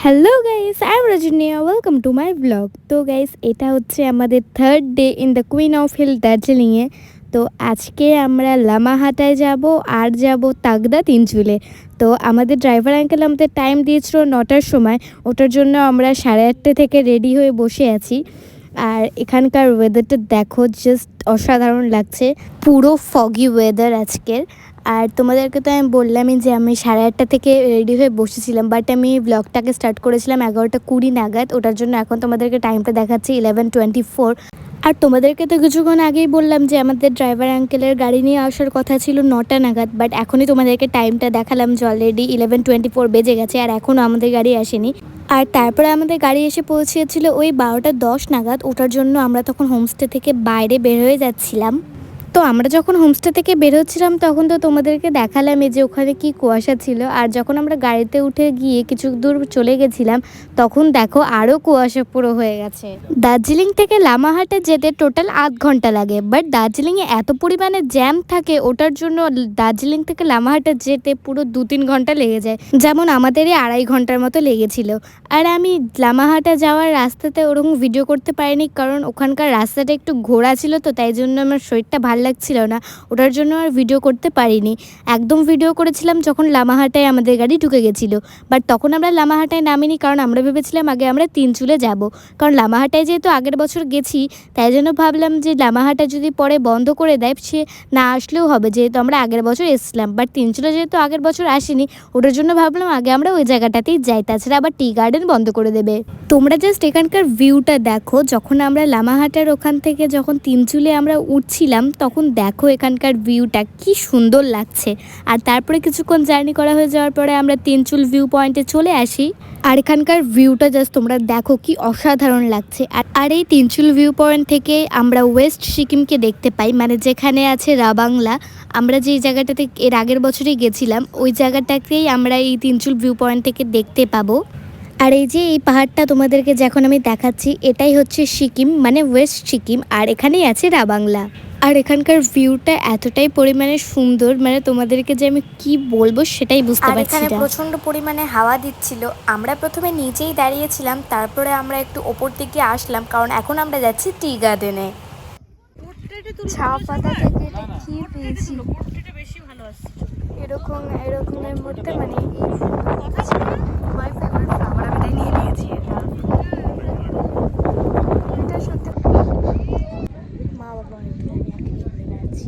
Hello guys, I am Rajniya, welcome to my blog. তো guys, এটা হচ্ছে আমাদের third day in the queen of hill দার্জিলিংয়ে। তো আজকে আমরা লামাহাটায় যাব আর যাব তাগদা তিনচুলে। তো আমাদের ড্রাইভার আঙ্কেল আমাদের টাইম দিয়েছিল 9টার সময়। ওটার জন্য আমরা 8:30 থেকে রেডি হয়ে বসে আছি। আর এখানকার ওয়েদারটা দেখো, জাস্ট অসাধারণ লাগছে। পুরো ফগি ওয়েদার আজকের। আর তোমাদেরকে তো আমি বললামই যে আমি 8:30 থেকে রেডি হয়ে বসেছিলাম, বাট আমি ব্লগটাকে স্টার্ট করেছিলাম 11টা 20 নাগাদ। ওটার জন্য এখন তোমাদেরকে টাইমটা দেখাচ্ছি 11:24। আর তোমাদেরকে তো কিছুক্ষণ আগেই বললাম যে আমাদের ড্রাইভার আঙ্কেলের গাড়ি নিয়ে আসার কথা ছিল 9টা নাগাদ, বাট এখনই তোমাদেরকে টাইমটা দেখালাম যে অলরেডি 11:24 বেজে গেছে আর এখনও আমাদের গাড়ি আসেনি। আর তারপরে আমাদের গাড়ি এসে পৌঁছেছিল ওই 12টা 10 নাগাদ। ওটার জন্য আমরা তখন হোমস্টে থেকে বাইরে বের হয়ে যাচ্ছিলাম। তো আমরা যখন হোমস্টে থেকে বেরোচ্ছিলাম তখন তো তোমাদেরকে দেখালাম যে ওখানে কি কুয়াশা ছিল। আর যখন আমরা গাড়িতে উঠে গিয়ে কিছু দূর চলে গেছিলাম তখন দেখো আরও কুয়াশা পুরো হয়ে গেছে। দার্জিলিং থেকে লামাহাটে যেতে টোটাল 8 ঘন্টা লাগে, বাট দার্জিলিংয়ে এত পরিমাণে জ্যাম থাকে ওটার জন্য দার্জিলিং থেকে লামাহাটে যেতে পুরো 2-3 ঘন্টা লেগে যায়, যেমন আমাদেরই 2.5 ঘন্টার মতো লেগেছিল। আর আমি লামাহাটা যাওয়ার রাস্তাতে ওরকম ভিডিও করতে পারিনি, কারণ ওখানকার রাস্তাটা একটু ঘোরা ছিল, তো তাই জন্য আমার শরীরটা ভালো লাগছিল না, ওটার জন্য আর ভিডিও করতে পারিনি। একদম ভিডিও করেছিলাম যখন লামাহাটায় আমাদের গাড়ি ঢুকে গেছিলো, বাট তখন আমরা লামাহাটায় নামিনি, কারণ আমরা ভেবেছিলাম আগে আমরা তিনচুলে যাব। কারণ লামাহাটায় যেহেতু আগের বছর গেছি, তাই জন্য ভাবলাম যে লামাহাটা যদি পরে বন্ধ করে দেয় সে না আসলেও হবে, যেহেতু আমরা আগের বছর এসেছিলাম। বাট তিনচুলে যেহেতু আগের বছর আসিনি, ওটার জন্য ভাবলাম আগে আমরা ওই জায়গাটাতেই যাই, তাছাড়া আবার টি গার্ডেন বন্ধ করে দেবে। তোমরা জাস্ট এখানকার ভিউটা দেখো। যখন আমরা লামাহাটার ওখান থেকে যখন তিনচুলে আমরা উঠছিলাম তখন দেখো এখানকার ভিউটা কি সুন্দর লাগছে। আর তারপরে কিছুক্ষণ জার্নি করা হয়ে যাওয়ার পরে আমরা তিনচুল ভিউ পয়েন্টে চলে আসি। আর এখানকার ভিউটা জাস্ট তোমরা দেখো কি অসাধারণ লাগছে। আর এই তিনচুল ভিউ পয়েন্ট থেকে আমরা ওয়েস্ট সিকিমকে দেখতে পাই, মানে যেখানে আছে রাবাংলা। আমরা যে জায়গাটাতে এর আগের বছরই গেছিলাম ওই জায়গাটাকেই আমরা এই তিনচুল ভিউ পয়েন্ট থেকে দেখতে পাবো। আর এই যে এই পাহাড়টা তোমাদেরকে যখন আমি দেখাচ্ছি এটাই হচ্ছে সিকিম, মানে ওয়েস্ট সিকিম, আর এখানেই আছে রাবাংলা। আর এখানকার ভিউটা এতটাই পরিমাণে সুন্দর, মানে তোমাদেরকে যে আমি কি বলবো সেটাই বুঝতে পারছি না। প্রচন্ড পরিমাণে হাওয়া দিচ্ছিল। আমরা প্রথমে নিচেই দাঁড়িয়েছিলাম, তারপরে আমরা একটু ওপর দিকে আসলাম, কারণ এখন আমরা যাচ্ছি টি গার্ডেনে। চা পাতা থেকে এটা কি পেয়েছি, এরকমের মধ্যে, মানে নিয়ে নিয়েছি এটা সত্যি। মা বাবা অনেক ঘুরে বেড়াচ্ছি।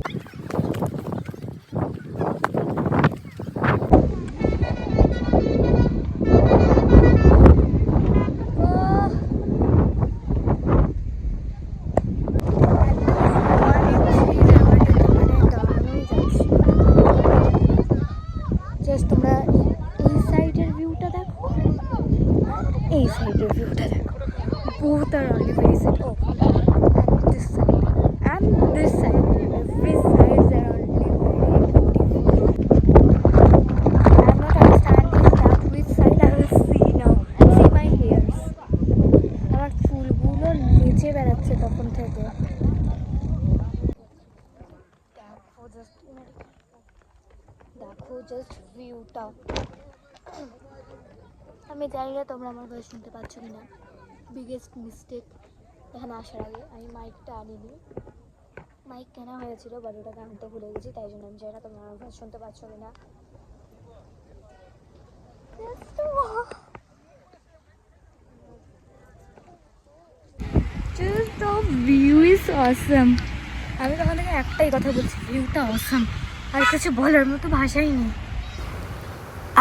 তোমরা এই সাইডের ভিউটা দেখো, এই সাইডের ভিউটা দেখো, both are only facing open, and this side and this side, every sides are only very beautiful. I'm not understanding that which side I will see now. See my hairs, আমার চুলগুলো নিচে বেড়াচ্ছে তখন থেকে। দেখো জাস্ট ভিউটা। আমি জানি না তোমরা আমার ভয়েস শুনতে পাচ্ছ কি না। বিগেস্ট মিস্টেক, এখানে আসার আগে আমি মাইকটা আনিনি। মাইক কেনা হয়েছিল বাট ওটাকে আনতে ভুলে গেছি, তাই জন্য আমি জানি না তোমরা আমার ভয়েস শুনতে পাচ্ছ কি না। Just the view is awesome. আমি তখন থেকে একটাই কথা বলছি, ভিউটা অসাম, আর কিছু বলার মতো ভাষাই নেই।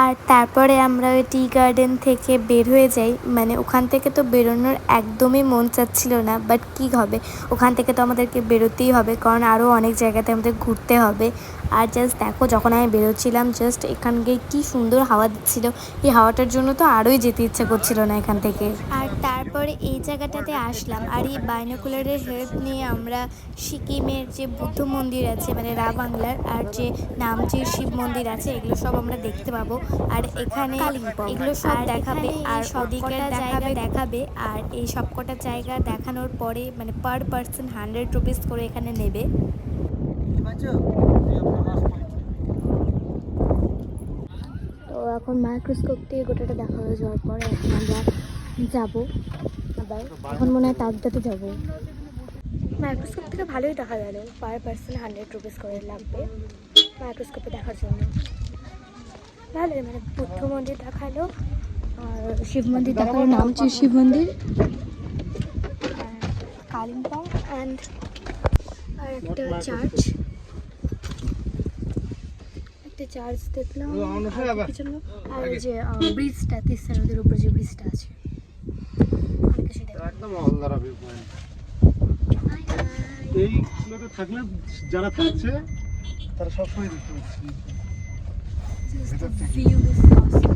আর তারপরে আমরা ওই টি গার্ডেন থেকে বের হয়ে যাই, মানে ওখান থেকে তো বেরোনোর একদমই মন চাচ্ছিল না, বাট কী হবে, ওখান থেকে তো আমাদেরকে বেরোতেই হবে, কারণ আরও অনেক জায়গাতে আমাদের ঘুরতে হবে। আর জাস্ট দেখো যখন আমি বেরোচ্ছিলাম জাস্ট এখানকে কি সুন্দর হাওয়া দিচ্ছিল, এই হাওয়াটার জন্য তো আরোই যেতে ইচ্ছা করছিল না এখান থেকে। আর তারপরে এই জায়গাটাতে আসলাম, আর এই বাইনোকুলারের হেল্প নিয়ে আমরা সিকিমের যে বুদ্ধ মন্দির আছে, মানে রাবাংলার, আর যে নামচির শিব মন্দির আছে, এগুলো সব আমরা দেখতে পাবো। আর এখানে এগুলো সব দেখাবে, আর ওদিকে দেখাবে। আর এই সবকটা জায়গা দেখানোর পরে মানে পার পার্সন 100 রুপিস করে এখানে নেবে। তো এখন মাইক্রোস্কোপ দিয়ে গোটাটা দেখা হয়ে যাওয়ার পরে এখন আমরা যাবো আবার, এখন মনে হয় তাকদাতে যাবো। মাইক্রোস্কোপ থেকে ভালোই দেখা গেল, পার পার্সন 100 রুপিস করে লাগবে মাইক্রোস্কোপে দেখার জন্য। ভালোই, মানে বুদ্ধ মন্দির দেখালো আর শিব মন্দির দেখালো, নাম হচ্ছে শিব মন্দির, কালিম্পং অ্যান্ড আর একটা চার্চ, একটা চার্চ দেখলাম জন্য, আর ওই যে ব্রিজটা, তিস্তা নদীর উপরে যে ব্রিজটা আছে একদম অলদারা ভিউ পয়েন্ট। এইগুলোতে থাকলে যারা থাকছে তারা সবসময় দেখতে পাচ্ছি। ভিউ ইজ অসম।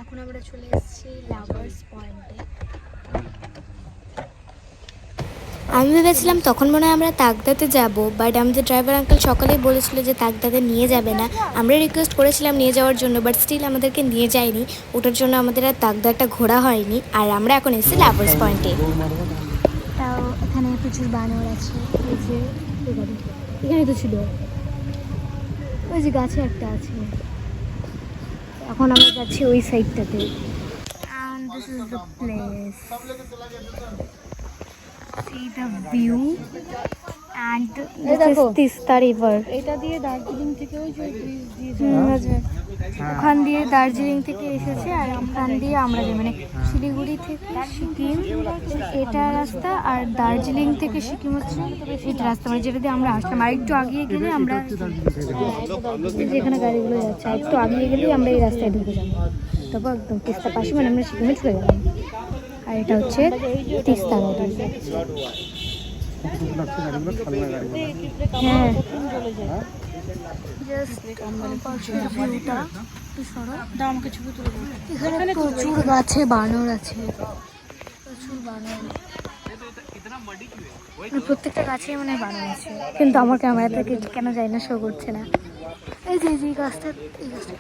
এখন আমরা চলে এসেছি লাভার্স পয়েন্টে। আমি ভেবেছিলাম তখন মনে হয় আমরা তাকদাতে যাব, বাট আমাদের ড্রাইভার আঙ্কেল সকালেই বলেছিল যে তাকদাতে নিয়ে যাবে না। আমরা রিকোয়েস্ট করেছিলাম নিয়ে যাওয়ার জন্য, বাট স্টিল আমাদেরকে নিয়ে যায়নি। ওটার জন্য আমাদের আর তাকদাটা ঘোরা হয়নি। আর আমরা এখন এসেছি লাভার্স পয়েন্টে। তাও এখানে প্রচুর বানর আছে, এই যে এখানে তো ছিল, ওই যে গাছে একটা আছে। এখন আমরা যাচ্ছি ওই সাইডটাতে। And this is the place. See the view and this is Tista river. এটা দিয়ে দার্জিলিং থেকে ওই যে ব্রিজ দিয়ে ওখান দিয়ে দার্জিলিং থেকে এসেছে, আর ওখান দিয়ে আমরা যাই, মানে শিলিগুড়ি থেকে সিকিম এটা রাস্তা, আর দার্জিলিং থেকে সিকিম হচ্ছে এটা রাস্তা, মানে যেটা দিয়ে আমরা আসলাম। আর একটু আগিয়ে গেলে আমরা, যেখানে গাড়িগুলো যাচ্ছে, আর একটু আগিয়ে গেলেই আমরা এই রাস্তায় ঢুকে যাবো। তারপর একদম তিস্তা পাশে, মানে আমরা সিকিমে চলে গেলাম। আর এটা হচ্ছে তিস্তা নদী। হ্যাঁ, এখানে প্রচুর গাছে বানর আছে, প্রচুর বানর, প্রত্যেকটা গাছে মানে বানর আছে, কিন্তু আমার ক্যামেরা থেকে কেন যায় না, শো করছে না। এই যে এই গাছটা, এই গাছটা,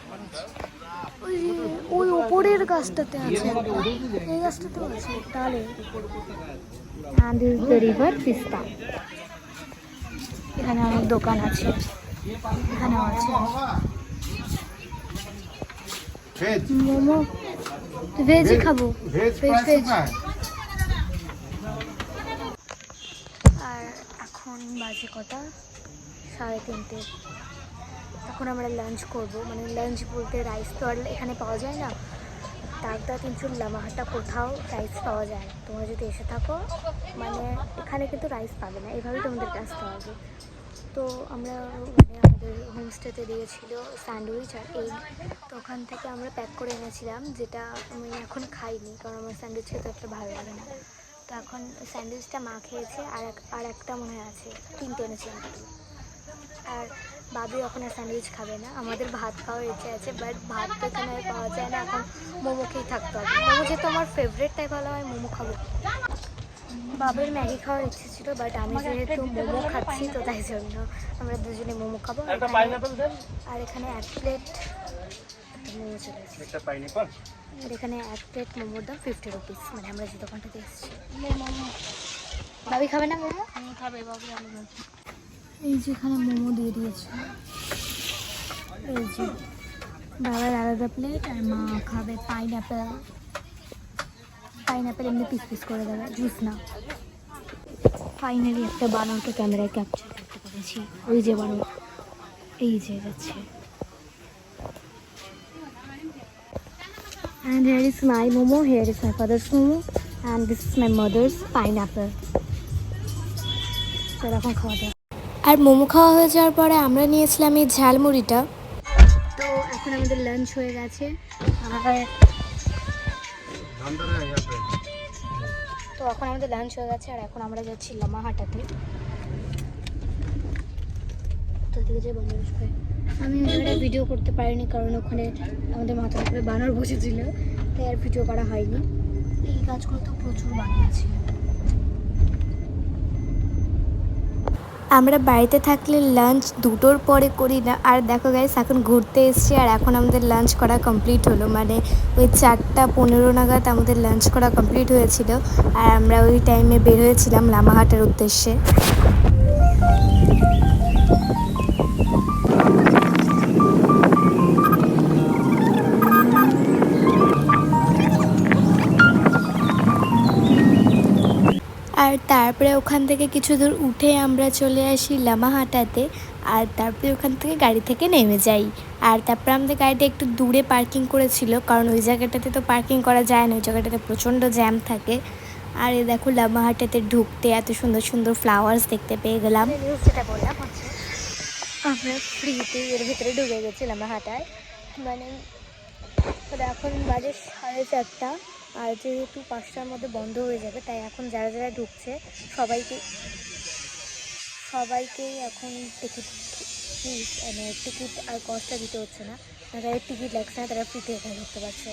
ওই যে ওই ওপরের গাছটাতে আছে, এই গাছটাতেও আছে। তাহলে and this is the river Tista. এখানে অনেক দোকান আছে, এখানেও আছে মোমো, ভেজই খাবো, ভেজ ভেজ। আর এখন বাজে কটা, 3:30। এখন আমরা লাঞ্চ করব, মানে লাঞ্চ বলতে রাইস তো আর এখানে পাওয়া যায় না। তাকদা তিনচুর লামাহাটা কোথাও রাইস পাওয়া যায়, তোমরা যদি এসে থাকো, মানে এখানে কিন্তু রাইস পাবে না, এভাবেই তোমাদেরকে আসতে হবে। তো আমরা মানে আমাদের হোমস্টেতে দিয়েছিল স্যান্ডউইচ আর এগ, তো ওখান থেকে আমরা প্যাক করে এনেছিলাম, যেটা আমি এখন খাইনি কারণ আমার স্যান্ডউইচ খেতে একটা ভালো লাগে না। তো এখন স্যান্ডউইচটা মা খেয়েছে, আর একটা মনে হয় আছে, 3টে এনেছিলাম। আর বাবি এখন আর স্যান্ডউইচ খাবে না, আমাদের ভাত খাওয়ার ইচ্ছে আছে, বাট ভাত তো এখানে আর পাওয়া যায় না, এখন মোমো খেয়েই থাকতে হবে। মোমো যেহেতু আমার ফেভারিট, তাই ভালো হয় মোমো খাবো। বাবের ম্যাগি খাওয়ার ইচ্ছে ছিল, বাট আমি যেহেতু মোমো খাচ্ছি তো তাই জন্য আমরা দুজনে মোমো খাবো। আর এখানে 1 প্লেট মোমো চলে এসেছে, আর এখানে 1 প্লেট মোমোর দাম 50 রুপিস, মানে আমরা যে দোকানটাতে এসেছি। বাবি খাবে না মোমো? খাবে বাবু, আমি এই যে এখানে মোমো দিয়ে দিয়েছে, এই যে বাবার আলাদা প্লেট, আর মা খাবে পাইনঅ্যাপেল, পাইনঅ্যাপেল এমনি পিস পিস করে দেবে, জুস না। ফাইনালি একটা বানরকে ক্যামেরায় ক্যাপচার করতে পেরেছি, ওই যে বানর, এই যে যাচ্ছে। And here is my momo, here is my father's momo, and this is my mother's pineapple. চলো এখন খাওয়া দাওয়া। আর মোমো খাওয়া হয়ে যাওয়ার পরে আমরা নিয়েছিলাম এই ঝালমুড়িটা। তো এখন আমাদের লাঞ্চ হয়ে গেছে, তো এখন আমাদের লাঞ্চ হয়ে গেছে, আর এখন আমরা যাচ্ছি লামাহাটাতে। তো এদিকে যে বন্ধ আমি ওই জায়গাটা ভিডিও করতে পারিনি কারণ ওখানে আমাদের মাথার উপরে বানর বসেছিল, তাই আর ভিডিও করা হয়নি। এই গাছগুলো তো প্রচুর বানর আছে। আমরা বাড়িতে থাকলে লাঞ্চ 2টোর পরে করি না। আর দেখো গাইস, এখন ঘুরতে এসেছি আর এখন আমাদের লাঞ্চ করা কমপ্লিট হলো, মানে ওই 4টা 15 নাগাদ আমাদের লাঞ্চ করা কমপ্লিট হয়েছিল। আর আমরা ওই টাইমে বের হয়েছিলাম লামাহাটের উদ্দেশ্যে। আর তারপরে ওখান থেকে কিছু দূর উঠে আমরা চলে আসি লামাহাটাতে। আর তারপরে ওখান থেকে গাড়ি থেকে নেমে যাই। আর তারপরে আমাদের গাড়িটা একটু দূরে পার্কিং করেছিল, কারণ ওই জায়গাটাতে তো পার্কিং করা যায় না, ওই জায়গাটাতে প্রচণ্ড জ্যাম থাকে। আর এই দেখো লামাহাটাতে ঢুকতে এত সুন্দর সুন্দর ফ্লাওয়ার্স দেখতে পেয়ে গেলাম। যেটা বললাম হচ্ছে আমরা ফ্রিতে এর ভিতরে ঢুকে গেছি লামাহাটায়। মানে এখন বাজে 4:30, আর যেহেতু 5টার মধ্যে বন্ধ হয়ে যাবে, তাই এখন যারা যারা ঢুকছে সবাইকেই এখন টিকিট মানে টিকিট আর কস্টটা দিতে হচ্ছে না। যাদের টিকিট লাগছে না তারা ফ্রিতে এখানে ঢুকতে পারছে।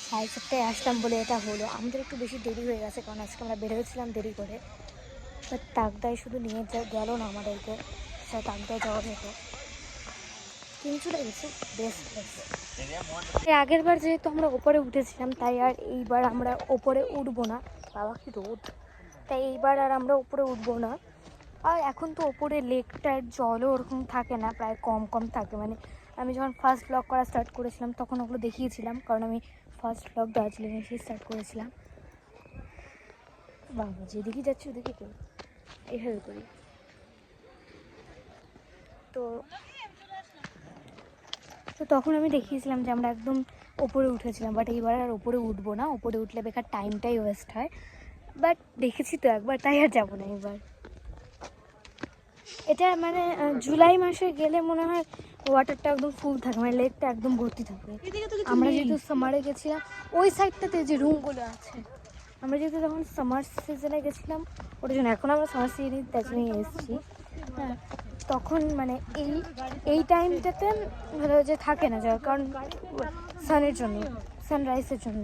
7:30 আসলাম বলে এটা হলো। আমাদের একটু বেশি দেরি হয়ে গেছে, কারণ আজকে আমরা বের হয়েছিলাম দেরি করে। বাট তাকদায় শুধু নিয়ে গেল না আমাদেরকে, সেটা তাকদায় যাওয়া যেত। কিন্তু লেগেছে বেস্ট প্লেস। এর আগের বার যেহেতু আমরা ওপরে উঠেছিলাম, তাই আর এইবার আমরা ওপরে উঠবো না। বাবা কি রোদ! তাই এইবার আর আমরা ওপরে উঠবো না। আর এখন তো ওপরে লেকটার জলও ওরকম থাকে না, প্রায় কম কম থাকে। মানে আমি যখন ফার্স্ট ব্লগ করা স্টার্ট করেছিলাম তখন ওগুলো দেখিয়েছিলাম, কারণ আমি ফার্স্ট ব্লগ দার্জিলিংয়ে এসে স্টার্ট করেছিলাম। বাবা যেদিকে যাচ্ছি ওদিকে কেউ এইভাবে করি। তো তখন আমি দেখিয়েছিলাম যে আমরা একদম ওপরে উঠেছিলাম, বাট এইবার আর ওপরে উঠবো না। ওপরে উঠলে বেকার টাইমটাই ওয়েস্ট হয়। বাট দেখেছি তো একবার, তাই আর যাবো না এবার। এটা মানে জুলাই মাসে গেলে মনে হয় ওয়াটারটা একদম ফুল থাকে, মানে লেকটা একদম ভর্তি থাকে। আমরা যেহেতু সামারে গেছিলাম, ওই সাইডটাতে যে রুমগুলো আছে, আমরা যেহেতু যখন সামার সিজনে গেছিলাম ওটার জন্য, এখন আমরা সামার সিজনে দার্জিলিং এসেছি, হ্যাঁ, তখন মানে এই টাইমটাতে ভালো যে থাকে না, যার কারণ সানের জন্য, সানরাইজের জন্য।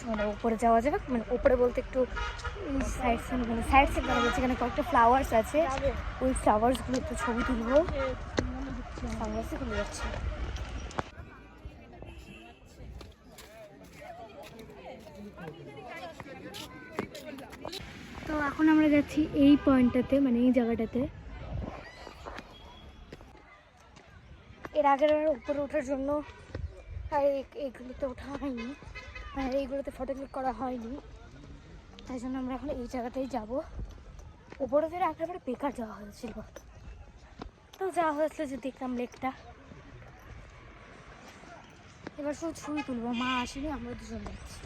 মানে উপরে যাওয়া যাবে, মানে উপরে বলতে একটু সাইড সিন, মানে সাইড সিন করা যাচ্ছে। এখানে কয়েকটা ফ্লাওয়ার্স আছে, ওই ফ্লাওয়ার্সগুলো একটু ছবি তুলবো। সানরাইজে তুলে যাচ্ছে। তো এখন আমরা যাচ্ছি এই পয়েন্টটাতে, মানে এই জায়গাটাতে। এর আগের উপরে ওঠার জন্য আর এইগুলোতে ওঠা হয়নি, মানে এইগুলোতে ফটো ক্লিক করা হয়নি, তাই জন্য আমরা এখন এই জায়গাতেই যাবো। উপরে ফের একেবারে বেকার যাওয়া হয়েছিল, তো যাওয়া হয়েছিল যে দেখলাম লেকটা। এবার শুধু ছবি তুলবো, মা আসেনি, আমরা দুজন যাচ্ছি।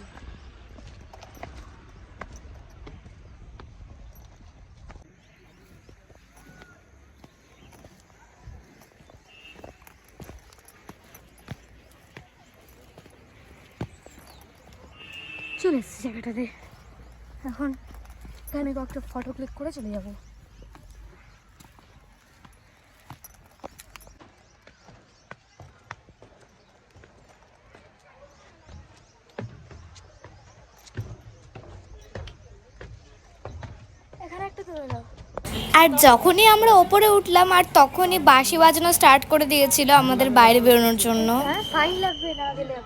চলে এসেছি জায়গাটাতে, এখন আমি কয়েকটা ফটো ক্লিক করে চলে যাবো। এখানে একটা তুলে দাও। আর যখনই আমরা ওপরে উঠলাম আর তখনই বাঁশি বাজানো স্টার্ট করে দিয়েছিল আমাদের বাইরে বেরোনোর জন্য। হ্যাঁ, ফাইন লাগবে না গেলে।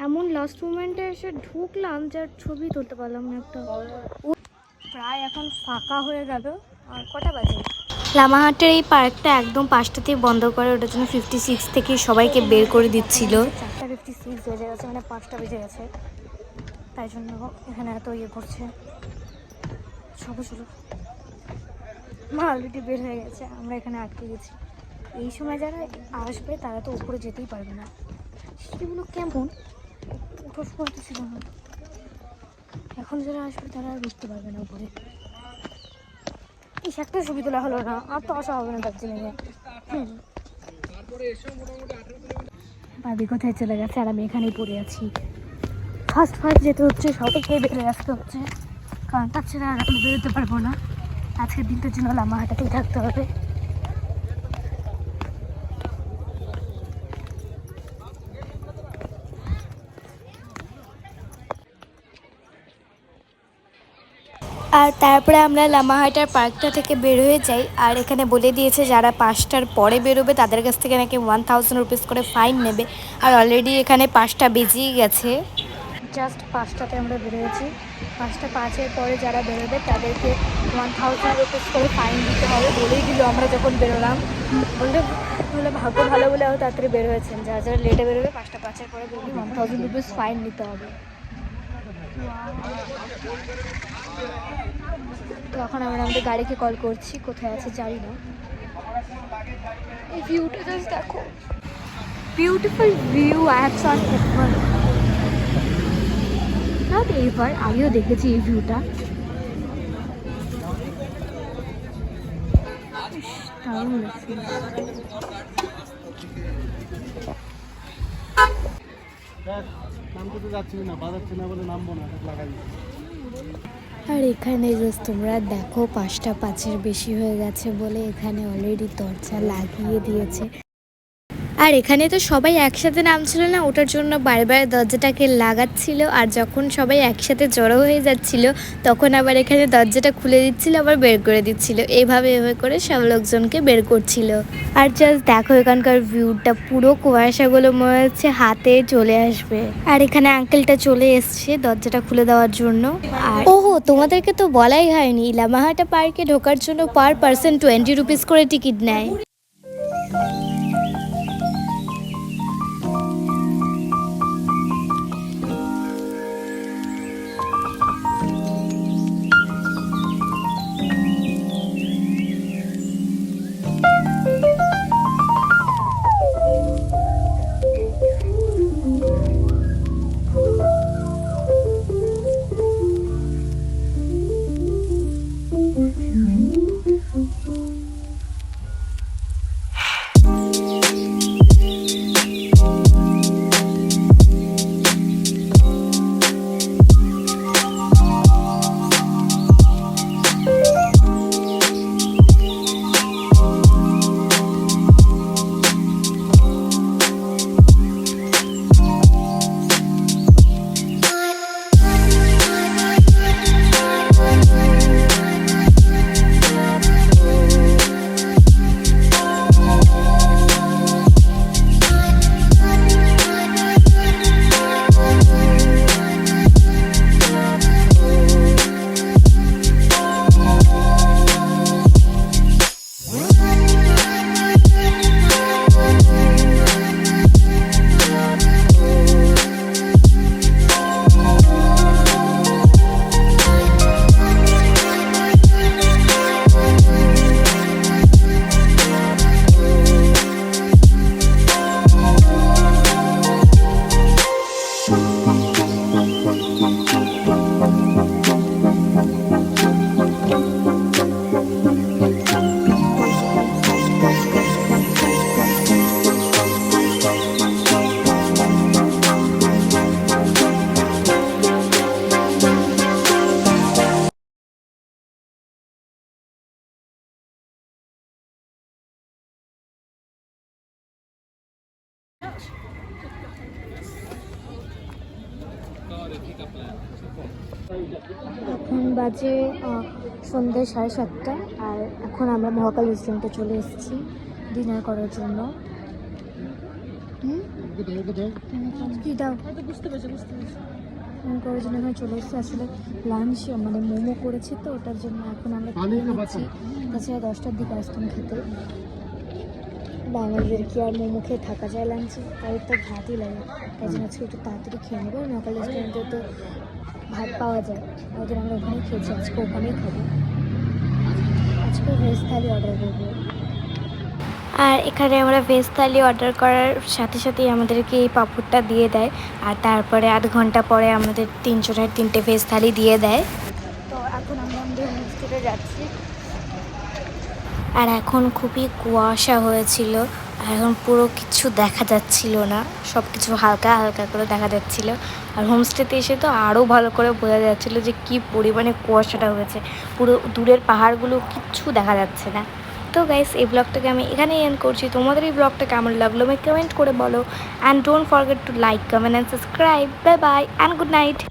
এমন লাস্ট মোমেন্টে এসে ঢুকলাম যার ছবি তুলতে পারলাম না একটা। প্রায় এখন ফাঁকা হয়ে গেল। আর কটা বাজে? লামাহাটের এই পার্কটা একদম 5টাতেই বন্ধ করে, ওটার জন্য 56 থেকে সবাইকে বের করে দিচ্ছিল। 4:56 বেজে গেছে, মানে 5টা বেজে গেছে, তাই জন্য এখানে এত ইয়ে করছে। সবুজ মা অলরেডি বের হয়ে গেছে, আমরা এখানে আটকে গেছি। এই সময় যারা আসবে তারা তো উপরে যেতেই পারবে না। সেগুলো কেমন ওঠার সময় তো ছিল না, এখন যারা আসবে তারা আর উঠতে পারবে না উপরে। এই একটা ছবি তোলা হলো না, আর তো আসা হবে না দার্জিলিংয়ে। ভাবি কোথায় চলে গেছে আর আমি এখানেই পড়ে আছি। ফার্স্ট যেতে হচ্ছে, সবাইকে বেরোয় আসতে হচ্ছে, কারণ তাছাড়া আর এখন বেরোতে পারবো না। আজকের দিনটার জন্য লামাহাটাতেই থাকতে হবে। আর তারপরে আমরা লামাহাটার পার্কটা থেকে বের হয়ে যাই। আর এখানে বলে দিয়েছে যারা 5টার পরে বেরোবে তাদের কাছ থেকে নাকি 1000 রুপিস করে ফাইন নেবে। আর অলরেডি এখানে 5টা বেজেই গেছে। জাস্ট 5টাতে আমরা বেরোয়েছি। 5টা 5-এর পরে যারা বেরোবে তাদেরকে 1000 রুপিস করে ফাইন দিতে হবে বলেই দিল আমরা যখন বেরোলাম। বললে ভাগ্য ভালো বলে আরও তাড়াতাড়ি বের হয়েছেন। যারা যারা লেটে বেরোবে 5টা 5-এর পরে বেরোলে 1000 রুপিস ফাইন নিতে হবে। তো এখন আমরা আমাদের গাড়িকে কল করছি, কোথায় আছে জানি না। এই ভিউটা জাস্ট দেখো, beautiful view. I have Son ever, not ever, আগেও দেখেছি এই ভিউটা। দারুণ লাগছে। নামতে তো যাচ্ছি না, বাজাচ্ছি না বলে নামবো না, লাগাই। আর এখানে জাস্ট তোমরা দেখো 5টা 5-এর বেশি হয়ে গেছে বলে এখানে অলরেডি দরজা লাগিয়ে দিয়েছে। আর এখানে তো সবাই একসাথে নামছিল না, ওটার জন্য বারবার দরজাটাকে লাগাচ্ছিল। আর যখন সবাই একসাথে জড়ো হয়ে যাচ্ছিল তখন আবার এখানে দরজাটা খুলে দিচ্ছিল, আবার বের করে দিচ্ছিল। এভাবে করে সব লোকজনকে বের করছিল। আর জাস্ট দেখো এখানকার ভিউটা, পুরো কুয়াশাগুলো মনে হচ্ছে হাতে চলে আসবে। আর এখানে আঙ্কেলটা চলে এসছে দরজাটা খুলে দেওয়ার জন্য। আর ওহো, তোমাদেরকে তো বলাই হয়নি, লামাহাটা পার্কে ঢোকার জন্য পার পার্সন 20 রুপিস করে টিকিট নেয়। এখন বাজে সন্ধ্যে 7:30, আর এখন আমরা মহাকাল রেস্টুরেন্টে চলে এসেছি ডিনার করার জন্য। কি দাও, বুঝতে পেরেছি করার জন্য এখানে চলে এসেছি। আসলে লাঞ্চ মানে মোমো করেছি, তো ওটার জন্য এখন আমরা খাচ্ছি। তাছাড়া 10টার দিকে আসতাম খেতে। বাঙালিদের কি আর মোমো খেয়ে থাকা যায় লাঞ্চে, আর তো ভাতই লাগে, তাই জন্য আজকে একটু তাড়াতাড়ি খেয়ে নেবো। মহাকাল রেস্টুরেন্টে তো ভাত পাওয়া যায়, ওদের আমরা ওখানেই খেয়েছি, আজকে ওখানেই খাবো। আজকে ভেজ থালি অর্ডার করবো। আর এখানে আমরা ভেজ থালি অর্ডার করার সাথে সাথেই আমাদেরকে এই পাঁপড়টা দিয়ে দেয়। আর তারপরে আধ ঘন্টা পরে আমাদের 3 জনের 3টে ভেজ থালি দিয়ে দেয়। তো এখন আমরা আমাদের হোমস্টেতে যাচ্ছি। আর এখন খুবই কুয়াশা হয়েছিল, আর এখন পুরো কিছু দেখা যাচ্ছিল না, সব কিছু হালকা হালকা করে দেখা যাচ্ছিল। আর হোমস্টেতে এসে তো আরও ভালো করে বোঝা যাচ্ছিলো যে কী পরিমাণে কুয়াশাটা হয়েছে, পুরো দূরের পাহাড়গুলো কিচ্ছু দেখা যাচ্ছে না। তো গাইস, এই ব্লগটাকে আমি এখানেই এন্ড করছি। তোমাদের এই ব্লগটা কেমন লাগলো আমাকে কমেন্ট করে বলো। And don't forget to like, comment and subscribe. Bye bye and good night.